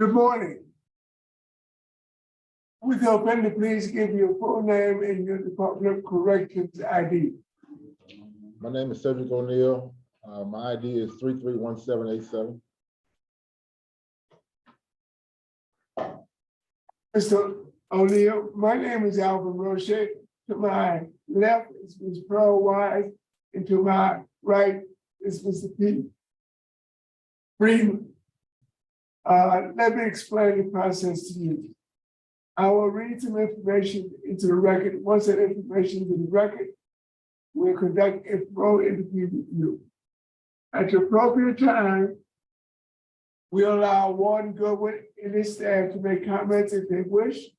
Good morning. Would the offender please give your full name and your Department of Corrections ID? My name is Cedric Oneal. My ID is 331787. Mr. O'Neill, my name is Alvin Roche. To my left is Ms. Pearl Wise, and to my right is Mr. Pete Freeman. Let me explain the process to you. I will read some information into the record. Once that information is in the record, we'll conduct a thorough interview with you. At the appropriate time, we'll allow Warden Goodwin and his staff to make comments if they wish.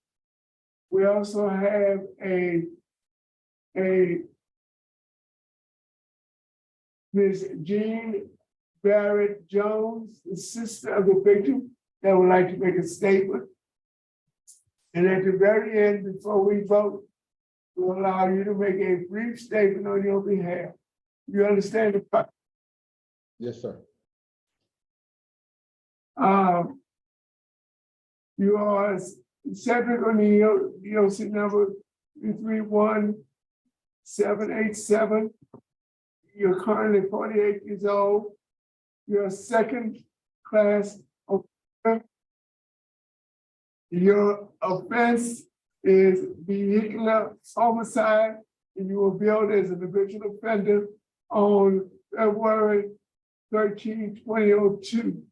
We also have a Ms. Jean Barrett Jones, the sister of the victim, that would like to make a statement. And at the very end, before we vote, we'll allow you to make a brief statement on your behalf. You understand the process? Yes, sir. You are Cedric O'Neill, DOC number 331787. You're currently 48 years old. You're a second class offender. Your offense is vehicular homicide, and you were billed as an original offender on February 13, 2002.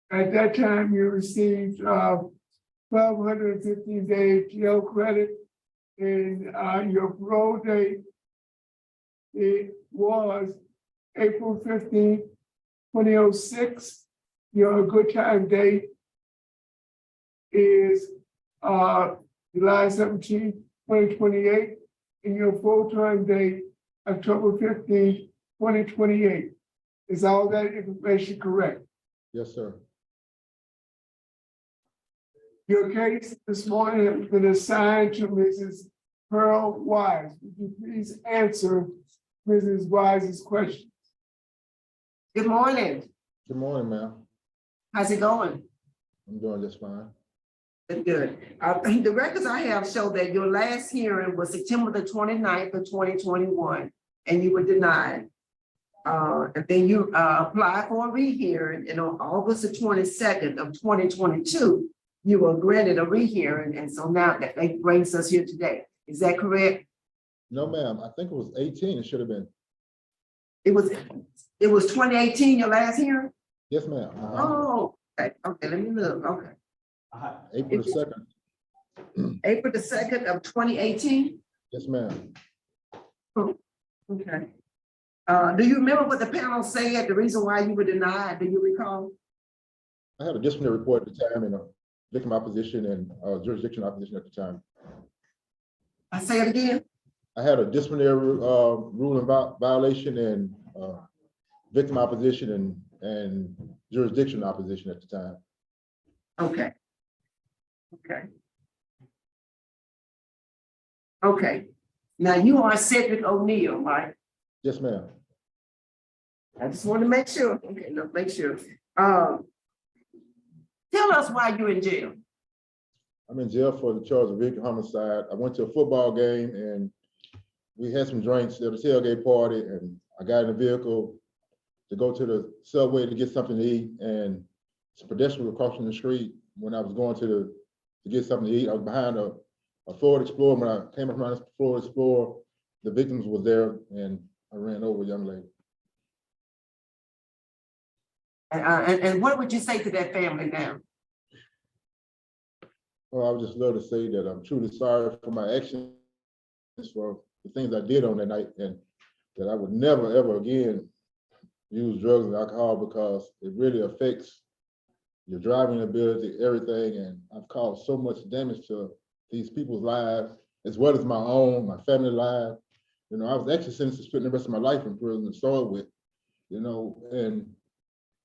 At that time, you received 1,215 days jail credit, and your parole date it was April 15, 2006. Your good time date is July 17, 2028, and your full-time date, October 15, 2028. Is all that information correct? Yes, sir. Your case this morning has been assigned to Mrs. Pearl Wise. Would you please answer Mrs. Wise's questions? Good morning. Good morning, ma'am. How's it going? I'm doing just fine. Good. The records I have show that your last hearing was September the 29th of 2021, and you were denied. And then you applied for a rehearing, and on August the 22nd of 2022, you were granted a rehearing, and so now that brings us here today. Is that correct? No, ma'am. I think it was 18. It should have been. It was 2018, your last hearing? Yes, ma'am. Oh, okay. Okay, let me look. Okay. April the 2nd. April the 2nd of 2018? Yes, ma'am. Okay. Do you remember what the panel said, the reason why you were denied? Do you recall? I had a disciplinary report at the time and a victim opposition and jurisdiction opposition at the time. I say it again. I had a disciplinary ruling violation and victim opposition and jurisdiction opposition at the time. Okay. Okay. Okay. Now you are Cedric O'Neill, right? Yes, ma'am. I just want to make sure. Okay, no, make sure. Tell us why you're in jail. I'm in jail for the charge of vehicular homicide. I went to a football game and we had some drinks at a tailgate party, and I got in the vehicle to go to the subway to get something to eat, and some pedestrians were crossing the street when I was going to get something to eat. I was behind a Ford Explorer. When I came around this Ford Explorer, the victims were there, and I ran over a young lady. And what would you say to that family now? Well, I would just love to say that I'm truly sorry for my actions, for the things I did on that night, and that I would never, ever again use drugs and alcohol, because it really affects your driving ability, everything. And I've caused so much damage to these people's lives, as well as my own, my family life. You know, I was actually sentenced to spend the rest of my life in prison to start with, you know, and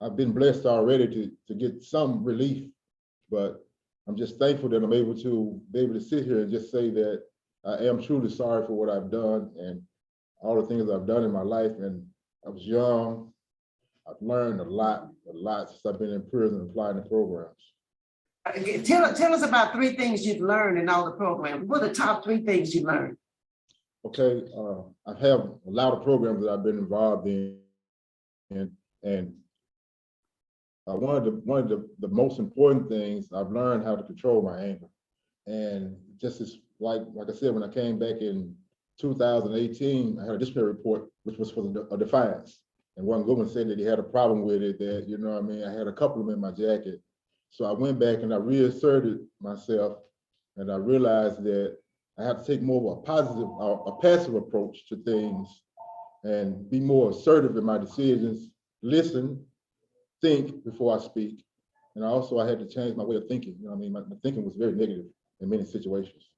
I've been blessed already to get some relief, but I'm just thankful that I'm able to sit here and just say that I am truly sorry for what I've done and all the things I've done in my life. And I was young. I've learned a lot since I've been in prison applying the programs. Tell us about 3 things you've learned in all the programs. What are the top 3 things you learned? Okay, I have a lot of programs that I've been involved in, and one of the most important things I've learned how to control my anger. And just as like I said, when I came back in 2018, I had a disciplinary report, which was for a defiance. And one good one said that he had a problem with it, that, you know what I mean, I had a couple of them in my jacket. So I went back and I reasserted myself, and I realized that I have to take more of a positive, a passive approach to things and be more assertive in my decisions, listen, think before I speak. And also I had to change my way of thinking. You know what I mean? My thinking was very negative in many situations.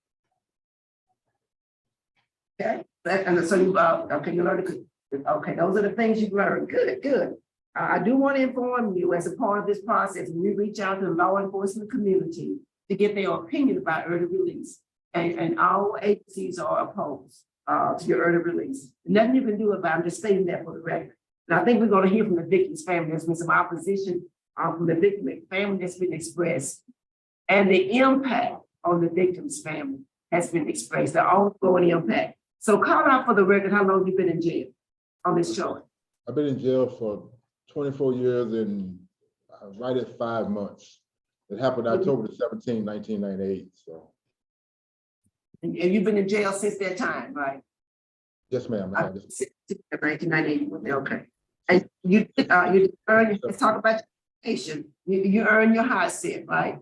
Okay, and so you, okay, you learned, okay, those are the things you've learned. Good, good. I do want to inform you, as a part of this process, we reach out to the law enforcement community to get their opinion about early release. And all agencies are opposed to your early release. Nothing you can do about it. I'm just stating that for the record. And I think we're going to hear from the victim's family. There's been some opposition from the victim family that's been expressed. And the impact on the victim's family has been expressed, the ongoing impact. So call out for the record how long you've been in jail on this charge. I've been in jail for 24 years and right at 5 months. It happened October the 17th, 1998. So. And you've been in jail since that time, right? Yes, ma'am. 1998. Okay. And you earn. Let's talk about education. You earn your high set, right?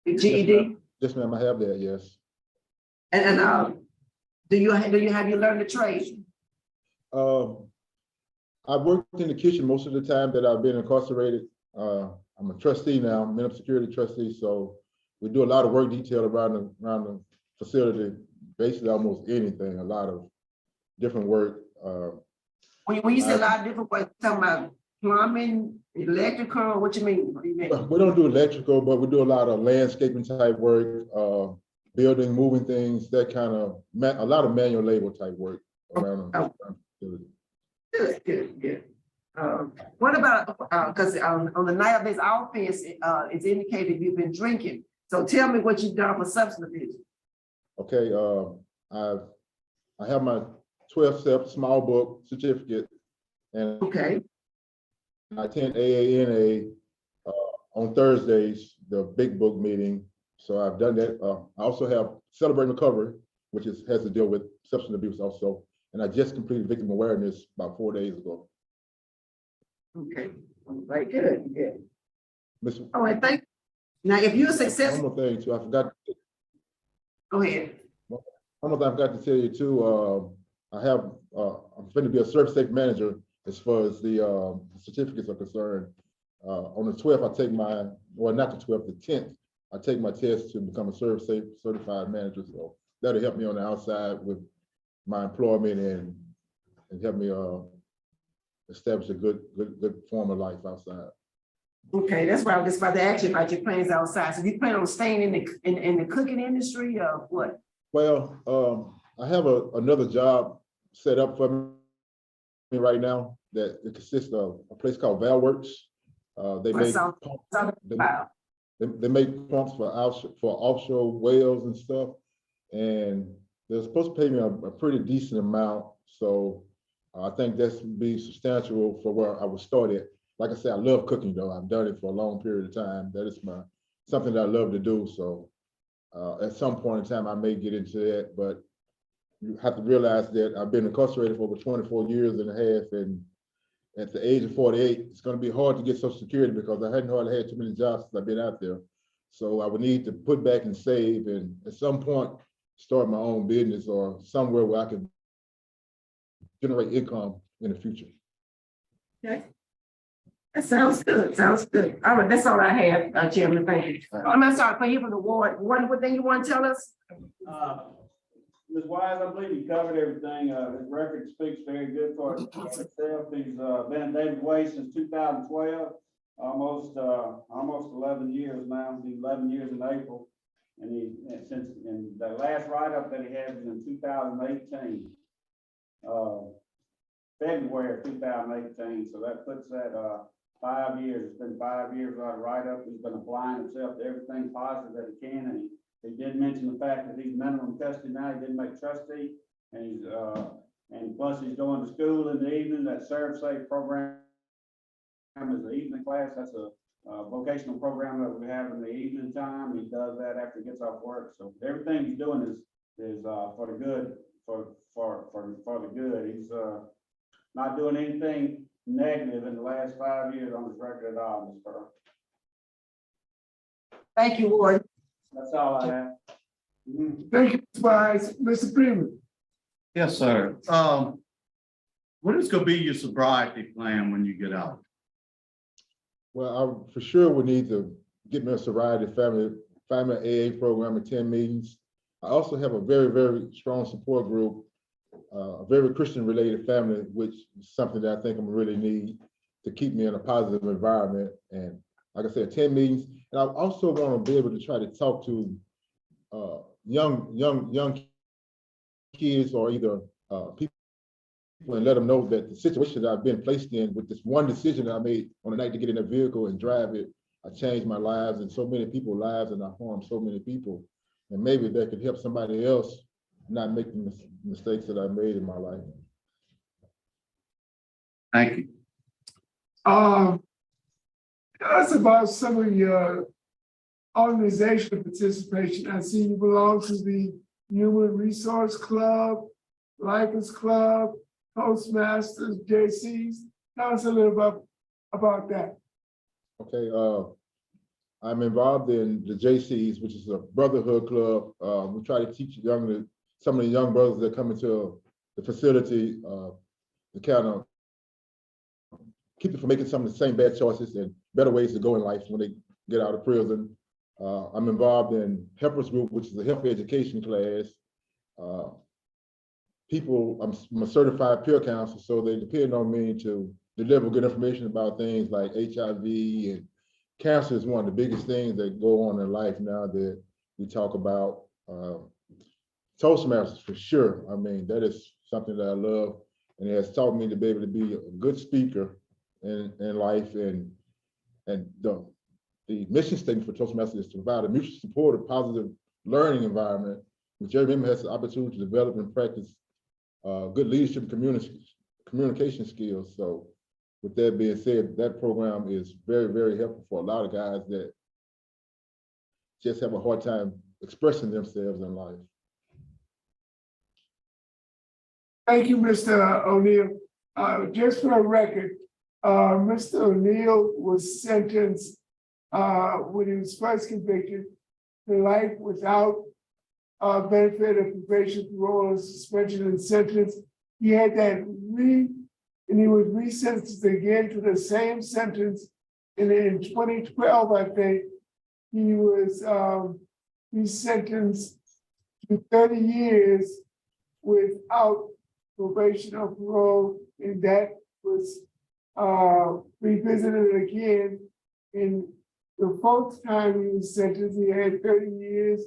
The GED. Yes, ma'am. I have that. Yes. And do you learned the trade? I've worked in the kitchen most of the time that I've been incarcerated. I'm a trustee now, minimum security trustee. So we do a lot of work detail around the facility, basically almost anything, a lot of different work. When you say a lot of different work, talking about plumbing, electrical, what you mean? What do you mean? We don't do electrical, but we do a lot of landscaping type work, building, moving things, that kind of, a lot of manual labor type work around the facility. Good. What about, because on the night of this offense, it's indicated you've been drinking. So tell me what you've done for substance abuse. Okay, I have my 12-step small book certificate, and okay, I attend AANA on Thursdays, the big book meeting. So I've done that. I also have Celebrate Recovery, which has to deal with substance abuse also. And I just completed victim awareness about 4 days ago. Okay, very good. Miss, all right, thank you. Now, if you're successful. One more thing too, I forgot. Go ahead. One more thing I forgot to tell you too. I'm going to be a service safe manager as far as the certificates are concerned. On the 12th, I take not the 12th, the 10th, I take my test to become a service safe certified manager. So that'll help me on the outside with my employment and help me establish a good form of life outside. Okay, that's why I was just about to ask you about your plans outside. So you plan on staying in the cooking industry or what? Well, I have another job set up for me right now that it consists of a place called Valworks. They make pumps for offshore wells and stuff, and they're supposed to pay me a pretty decent amount. So I think that's would be substantial for where I would start at. Like I said, I love cooking though. I've done it for a long period of time. That is something that I love to do. So at some point in time, I may get into that, but you have to realize that I've been incarcerated for over 24 years and a half. And at the age of 48, it's going to be hard to get Social Security because I hadn't hardly had too many jobs since I've been out there. So I would need to put back and save, and at some point, start my own business or somewhere where I can generate income in the future. Okay. That sounds good. Sounds good. All right, that's all I have, Chairman. Thank you. I'm sorry for you from the ward. One thing you want to tell us? Ms. Wise, I believe you covered everything. His record speaks very good for itself. He's been in David Way since 2012, almost 11 years now. He's 11 years in April, and the last write-up that he had was in 2018, February of 2018. So that puts that 5 years. It's been 5 years without a write-up. He's been applying himself to everything positive that he can, and he did mention the fact that he's minimum custody now. He didn't make trustee, and he's and plus he's going to school in the evening. That Serve Safe program is the evening class. That's a vocational program that we have in the evening time. He does that after he gets off work. So everything he's doing is for the good, for the good. He's not doing anything negative in the last 5 years on his record at all, Ms. Pearl. Thank you, Ward. That's all I have. Thank you, Ms. Wise. Mr. Freeman. Yes, sir. What is gonna be your sobriety plan when you get out? Well, I for sure would need to get me a sobriety family AA program, attend meetings. I also have a very, very strong support group, a very Christian related family, which is something that I think I'm really need to keep me in a positive environment. And like I said, attend meetings. And I also want to be able to try to talk to young kids or either people and let them know that the situation that I've been placed in with this one decision that I made on the night to get in a vehicle and drive it, I changed my lives and so many people's lives, and I harmed so many people. And maybe that could help somebody else not make the mistakes that I made in my life. Thank you. Tell us about some of your organizational participation. I see you belong to the Human Resource Club, Lifers Club, Toastmasters, JCs. Tell us a little about that. Okay, I'm involved in the JCs, which is a brotherhood club. We try to teach some of the young brothers that come into the facility to kind of keep them from making some of the same bad choices and better ways to go in life when they get out of prison. I'm involved in Helpers Group, which is a health education class. I'm a certified peer counselor, so they depend on me to deliver good information about things like HIV, and cancer is one of the biggest things that go on in life now that we talk about. Toastmasters for sure. I mean, that is something that I love, and it has taught me to be able to be a good speaker in life. And the mission statement for Toastmasters is to provide a mutually supportive, positive learning environment which every member has the opportunity to develop and practice good leadership and communication skills. So with that being said, that program is very, very helpful for a lot of guys that just have a hard time expressing themselves in life. Thank you, Mr. Oneal. Just for the record, Mr. Oneal was sentenced when he was first convicted to life without benefit of probation, parole, or suspension and sentence. He had that and he was resentenced again to the same sentence. And in 2012, I think, he was sentenced to 30 years without probation or parole, and that was revisited again. In the fourth time he was sentenced, he had 30 years,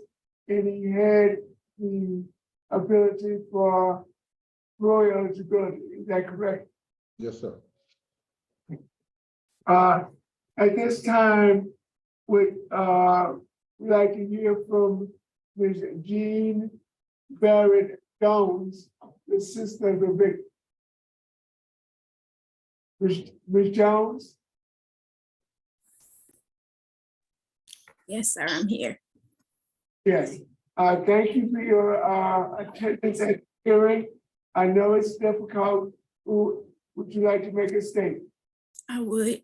and he had the ability for parole eligibility. Is that correct? Yes, sir. At this time, we'd like to hear from Ms. Jean Barrett Jones, the sister of the victim. Ms. Jones? Yes, sir, I'm here. Yes. Thank you for your attendance at the hearing. I know it's difficult. Would you like to make a statement? I would.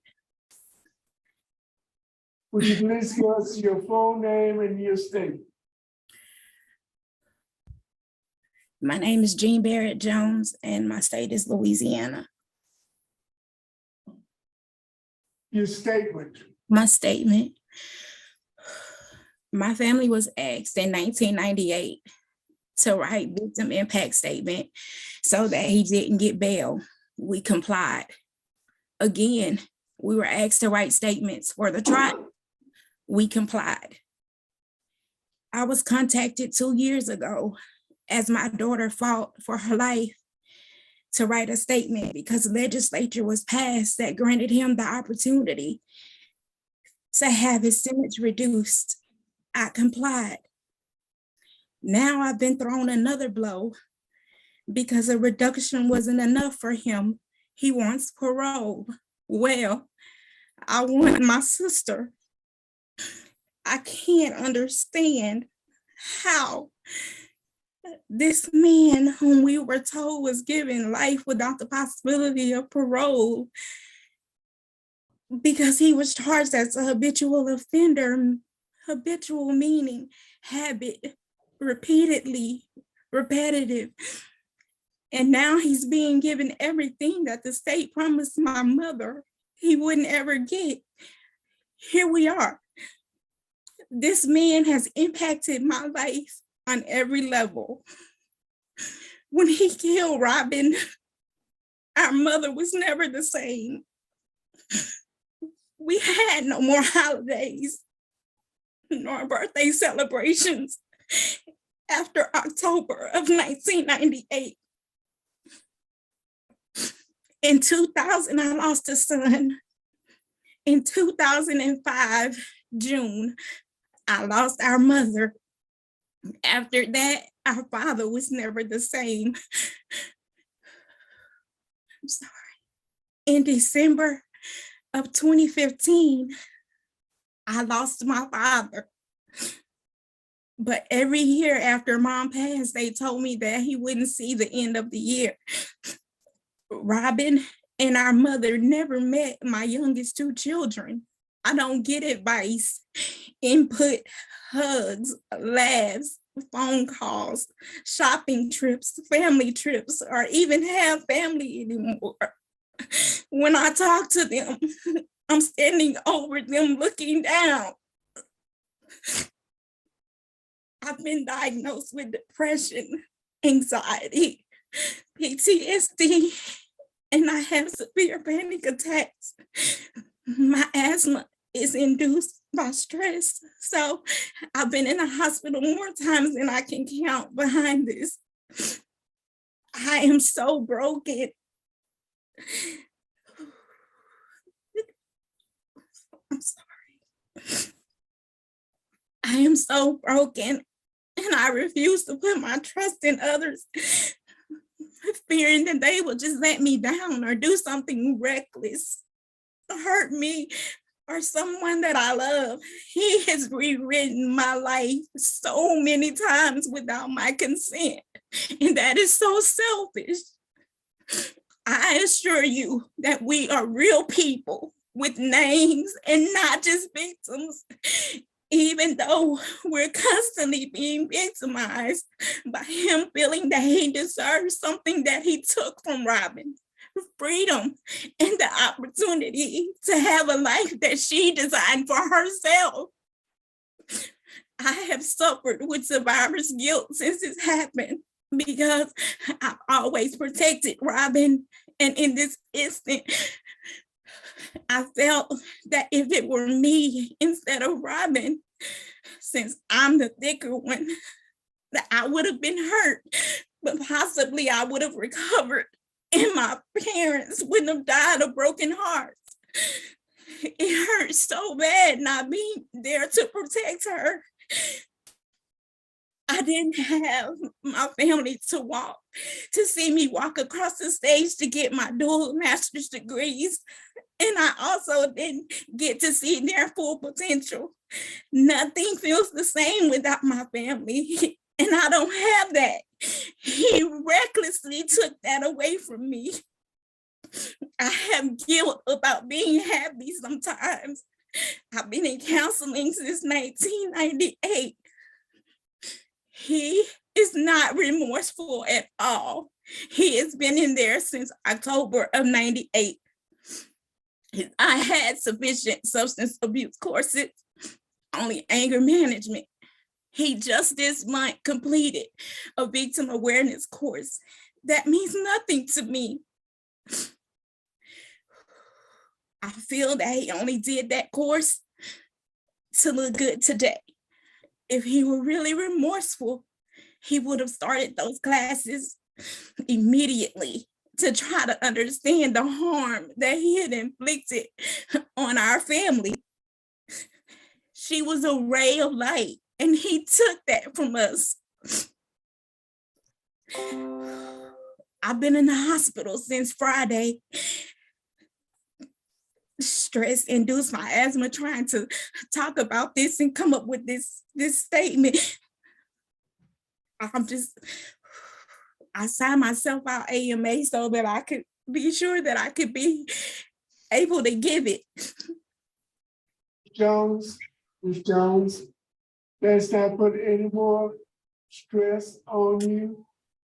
Would you please give us your full name and your state? My name is Jean Barrett Jones, and my state is Louisiana. Your statement. My statement. My family was asked in 1998 to write victim impact statement so that he didn't get bail. We complied. Again, we were asked to write statements for the trial. We complied. I was contacted 2 years ago as my daughter fought for her life to write a statement because legislature was passed that granted him the opportunity to have his sentence reduced. I complied. Now I've been thrown another blow because a reduction wasn't enough for him. He wants parole. Well, I want my sister. I can't understand how this man whom we were told was given life without the possibility of parole because he was charged as a habitual offender, habitual meaning habit, repeatedly, repetitive. And now he's being given everything that the state promised my mother he wouldn't ever get. Here we are. This man has impacted my life on every level. When he killed Robin, our mother was never the same. We had no more holidays, nor birthday celebrations after October of 1998. In 2000, I lost a son. In 2005, June, I lost our mother. After that, our father was never the same. I'm sorry. In December of 2015, I lost my father. But every year after Mom passed, they told me that he wouldn't see the end of the year. Robin and our mother never met my youngest two children. I don't get advice, input, hugs, laughs, phone calls, shopping trips, family trips, or even have family anymore. When I talk to them, I'm standing over them looking down. I've been diagnosed with depression, anxiety, PTSD, and I have severe panic attacks. My asthma is induced by stress. So I've been in the hospital more times than I can count behind this. I am so broken. I'm sorry. I am so broken, and I refuse to put my trust in others, fearing that they will just let me down or do something reckless, hurt me or someone that I love. He has rewritten my life so many times without my consent, and that is so selfish. I assure you that we are real people with names and not just victims. Even though we're constantly being victimized by him feeling that he deserves something that he took from Robin, freedom and the opportunity to have a life that she designed for herself. I have suffered with survivor's guilt since this happened because I've always protected Robin. And in this instant, I felt that if it were me instead of Robin, since I'm the thicker one, that I would have been hurt, but possibly I would have recovered and my parents wouldn't have died of broken hearts. It hurts so bad not being there to protect her. I didn't have my family to see me walk across the stage to get my dual master's degrees. And I also didn't get to see their full potential. Nothing feels the same without my family. And I don't have that. He recklessly took that away from me. I have guilt about being happy sometimes. I've been in counseling since 1998. He is not remorseful at all. He has been in there since October of 98. I had sufficient substance abuse courses, only anger management. He just this month completed a victim awareness course. That means nothing to me. I feel that he only did that course to look good today. If he were really remorseful, he would have started those classes immediately to try to understand the harm that he had inflicted on our family. She was a ray of light, and he took that from us. I've been in the hospital since Friday. Stress induced my asthma, trying to talk about this and come up with this statement. I signed myself out AMA so that I could be sure that I could be able to give it. Ms. Jones, let's not put any more stress on you.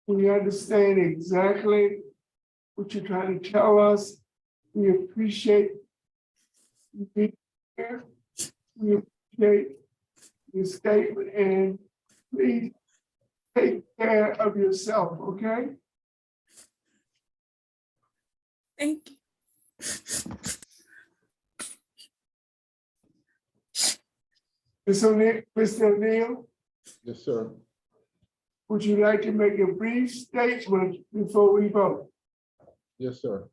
We understand exactly what you're trying to tell us. We appreciate you being here. We appreciate your statement, and please take care of yourself, okay? Thank you. Mr. O'Neal, Yes, sir. would you like to make a brief statement before we vote? Yes, sir.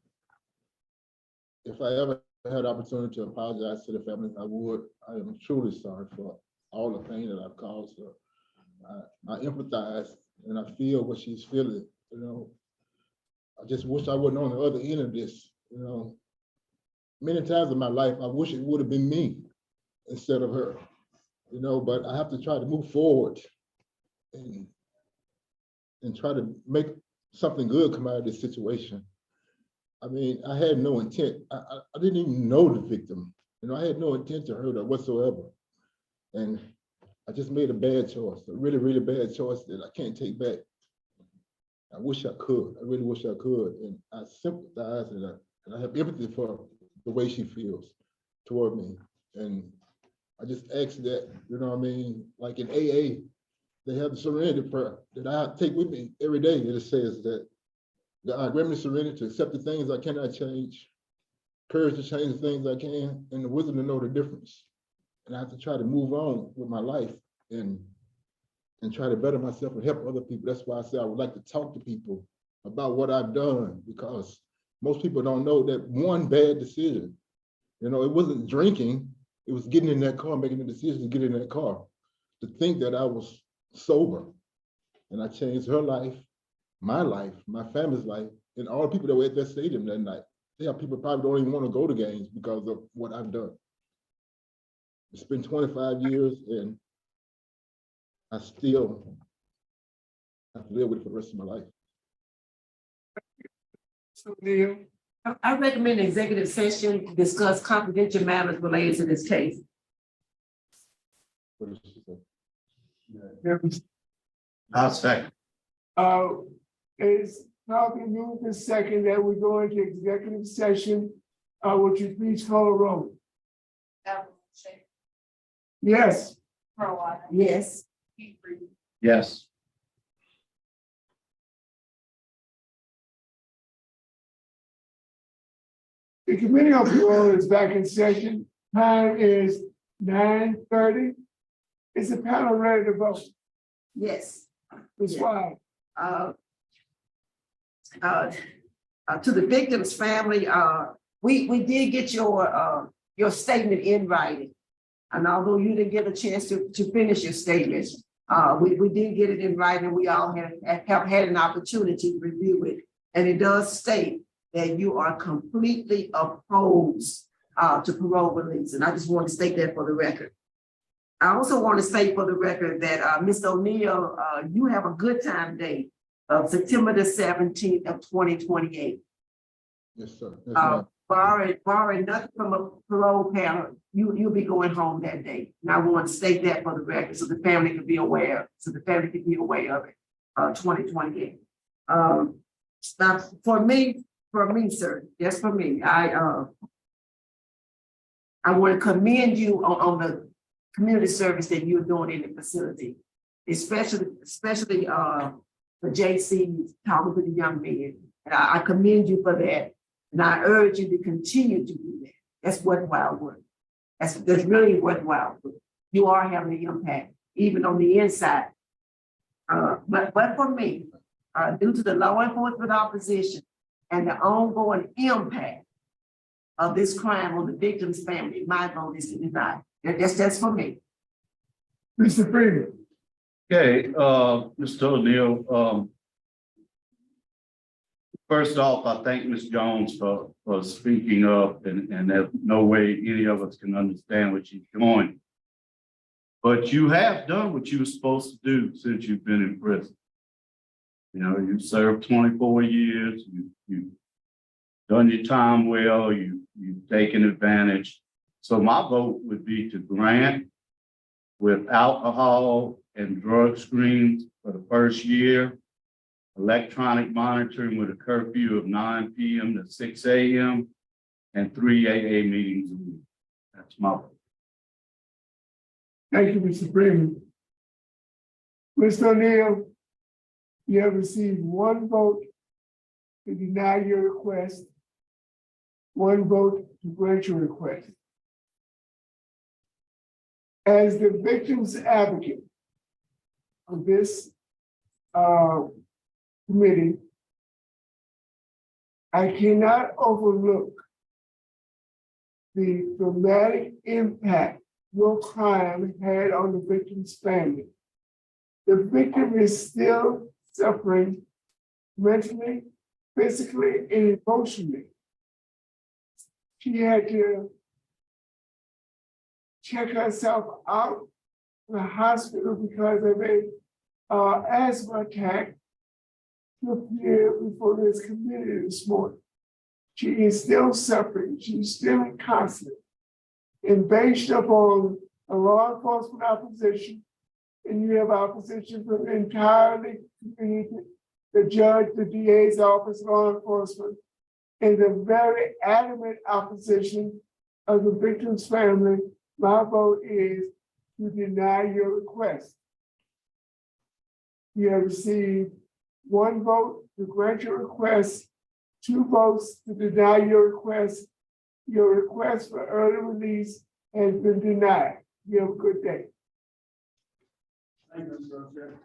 If I ever had the opportunity to apologize to the family, I would. I am truly sorry for all the pain that I've caused her. I empathize and I feel what she's feeling, you know. I just wish I wasn't on the other end of this, you know. Many times in my life, I wish it would have been me instead of her, you know, but I have to try to move forward and try to make something good come out of this situation. I mean, I had no intent. I didn't even know the victim. You know, I had no intent to hurt her whatsoever. And I just made a bad choice, a really, really bad choice that I can't take back. I wish I could. I really wish I could. And I sympathize and I have empathy for the way she feels toward me. And I just ask that, you know what I mean? Like in AA, they have the serenity prayer that I take with me every day. And it says that God grant me serenity to accept the things I cannot change, courage to change the things I can, and the wisdom to know the difference. And I have to try to move on with my life and try to better myself and help other people. That's why I say I would like to talk to people about what I've done, because most people don't know that one bad decision, you know, it wasn't drinking, it was getting in that car, making the decision to get in that car, to think that I was sober. And I changed her life, my family's life, and all the people that were at that stadium that night. There are people probably don't even want to go to games because of what I've done. It's been 25 years and I still have to live with it for the rest of my life. Mr. O'Neal, I recommend executive session to discuss confidential matters related to this case. What did she say? I'll second. Is probably moved and second that we go into executive session. Would you please call a roll? Yes. Yes. Yes. The committee on parole is back in session. Time is 9:30. Is the panel ready to vote? Yes. Ms. Wise? To the victim's family, we did get your statement in writing. And although you didn't get a chance to finish your statement, we did get it in writing. We all have had an opportunity to review it. And it does state that you are completely opposed to parole release. And I just want to state that for the record. I also want to state for the record that Mr. O'Neal, you have a good time date of September the 17th of 2028. Yes, sir. Yes, Barring nothing from a parole panel, you'll be going home that day. And I want to state that for the record so the family can be aware, of it, 2028. Now for me, sir, just for me, I want to commend you on the community service that you're doing in the facility, especially the JC talking to the young men. And I commend you for that. And I urge you to continue to do that. That's worthwhile work. That's really worthwhile work. You are having an impact, even on the inside. But for me, due to the law enforcement opposition and the ongoing impact of this crime on the victim's family, my vote is to deny. That's for me. Mr. Freeman. Okay, Mr. O'Neill, first off, I thank Ms. Jones for speaking up and there's no way any of us can understand what she's doing. But you have done what you were supposed to do since you've been in prison. You know, you served 24 years, you've done your time well, you've taken advantage. So my vote would be to grant with alcohol and drug screens for the first year, electronic monitoring with a curfew of 9 p.m. to 6 a.m. and 3 AA meetings a week. That's my vote. Thank you, Mr. Freeman. Mr. O'Neill, you have received one vote to deny your request, one vote to grant your request. As the victim's advocate of this committee, I cannot overlook the dramatic impact your crime had on the victim's family. The victim is still suffering mentally, physically, and emotionally. She had to check herself out in the hospital because of a asthma attack to appear before this committee this morning. She is still suffering. She's still incarcerated. And based upon a law enforcement opposition, and you have opposition from the entirely community, the judge, the DA's office, law enforcement, and the very adamant opposition of the victim's family, my vote is to deny your request. You have received one vote to grant your request, 2 votes to deny your request. Your request for early release has been denied. You have a good day. Thank you, Mr. O'Shea.